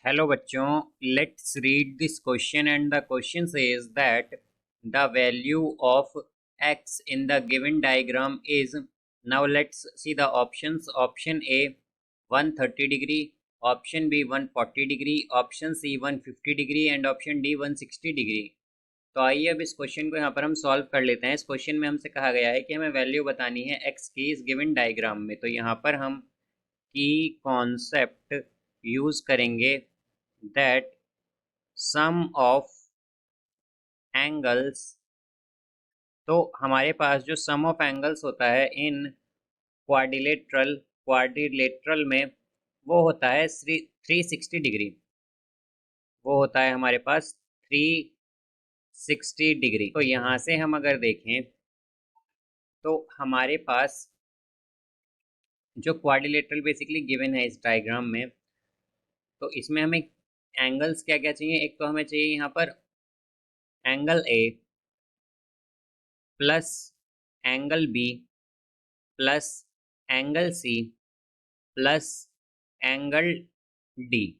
Hello बच्चों, let's read this question and the question says that the value of x in the given diagram is. Now let's see the options. Option A 130 degree, option B 140 degree, option C 150 degree and option D 160 degree. तो आइए अब इस question को यहाँ पर हम solve कर लेते हैं। इस क्वेश्चन में हमसे कहा गया है कि हमें वैल्यू बतानी है x की इस गिवन डायग्राम में। तो यहाँ पर हम की कॉन्सेप्ट यूज करेंगे that sum of angles। तो हमारे पास जो सम ऑफ एंगल्स होता है इन क्वाड्रिलेटरल में वो होता है 360 डिग्री। वो होता है हमारे पास 360 डिग्री। तो यहाँ से हम अगर देखें तो हमारे पास जो क्वाड्रिलेटरल बेसिकली गिवन है इस डायग्राम में, तो इसमें हमें एंगल्स क्या क्या चाहिए। एक तो हमें चाहिए यहाँ पर angle A plus angle B plus angle C plus angle D,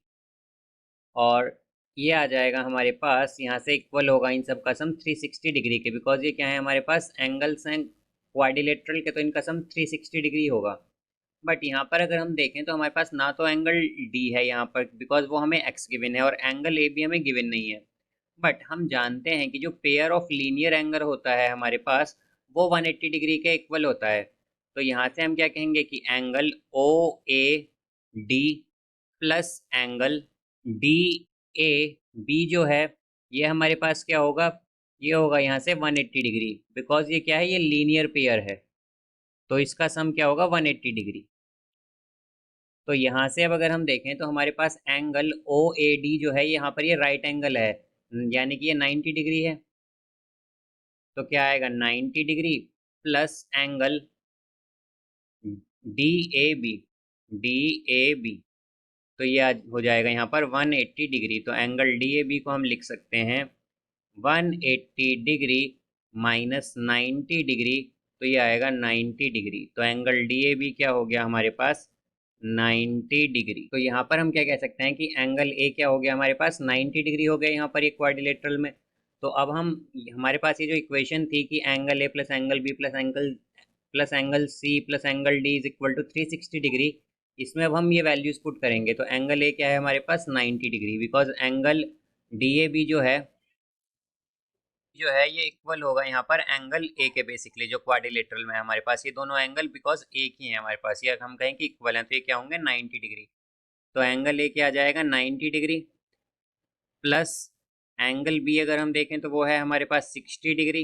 और ये आ जाएगा हमारे पास यहाँ से इक्वल होगा इन सब का सम 360 डिग्री के। बिकॉज ये क्या है, हमारे पास एंगल्स हैं क्वाड्रिलेटरल के, तो इनका सम 360 डिग्री होगा। बट यहाँ पर अगर हम देखें तो हमारे पास ना तो एंगल डी है यहाँ पर, बिकॉज वो हमें एक्स गिवन है, और एंगल ए भी हमें गिवन नहीं है। बट हम जानते हैं कि जो पेयर ऑफ लीनियर एंगल होता है हमारे पास वो 180 डिग्री के इक्वल होता है। तो यहाँ से हम क्या कहेंगे कि angle O A D plus angle D A B जो है ये हमारे पास क्या होगा, ये होगा यहाँ से 180 डिग्री। बिकॉज ये क्या है, ये लीनियर पेयर है, तो इसका सम क्या होगा 180 डिग्री। तो यहाँ से अब अगर हम देखें तो हमारे पास एंगल ओ ए डी जो है यहाँ पर ये राइट एंगल है, यानी कि ये 90 डिग्री है। तो क्या आएगा 90 degree plus angle D A B, तो ये हो जाएगा यहाँ पर 180 डिग्री। तो एंगल डी ए बी को हम लिख सकते हैं 180 डिग्री माइनस 90 डिग्री, तो ये आएगा 90 डिग्री। तो एंगल डी ए बी क्या हो गया हमारे पास 90 डिग्री। तो यहाँ पर हम क्या कह सकते हैं कि एंगल ए क्या हो गया हमारे पास 90 डिग्री हो गया यहाँ पर ये क्वाड्रिलेटरल में। तो अब हम हमारे पास ये जो इक्वेशन थी कि angle A plus angle B plus angle C plus angle D is equal to 360 degree, इसमें अब हम ये वैल्यूज पुट करेंगे। तो एंगल ए क्या है हमारे पास 90 degree, because angle D A B जो है ये इक्वल होगा यहाँ पर एंगल ए के। बेसिकली जो क्वाड्रिलेटरल में है हमारे पास ये दोनों एंगल बिकॉज एक ही है हमारे पास, ये हम कहें कि इक्वल हैं तो ये क्या होंगे 90 डिग्री। तो एंगल ए क्या आ जाएगा 90 डिग्री प्लस एंगल बी अगर हम देखें तो वो है हमारे पास 60 डिग्री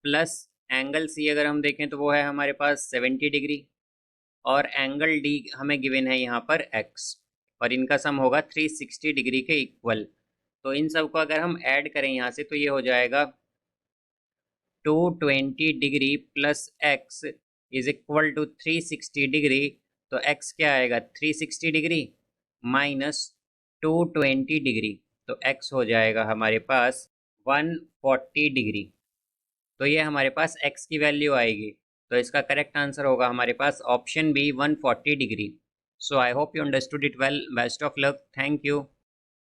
प्लस एंगल सी अगर हम देखें तो वो है हमारे पास 70 डिग्री, और एंगल डी हमें गिवन है यहाँ पर एक्स, और इनका सम होगा 360 डिग्री के इक्वल। तो इन सब को अगर हम ऐड करें यहाँ से तो ये हो जाएगा 220 degree plus X is equal to 360 degree. तो एक्स क्या आएगा 360 डिग्री माइनस 220 डिग्री, तो एक्स हो जाएगा हमारे पास 140 डिग्री। तो ये हमारे पास x की वैल्यू आएगी। तो इसका करेक्ट आंसर होगा हमारे पास ऑप्शन बी 140 डिग्री। So I hope you understood it well. Best of luck, thank you.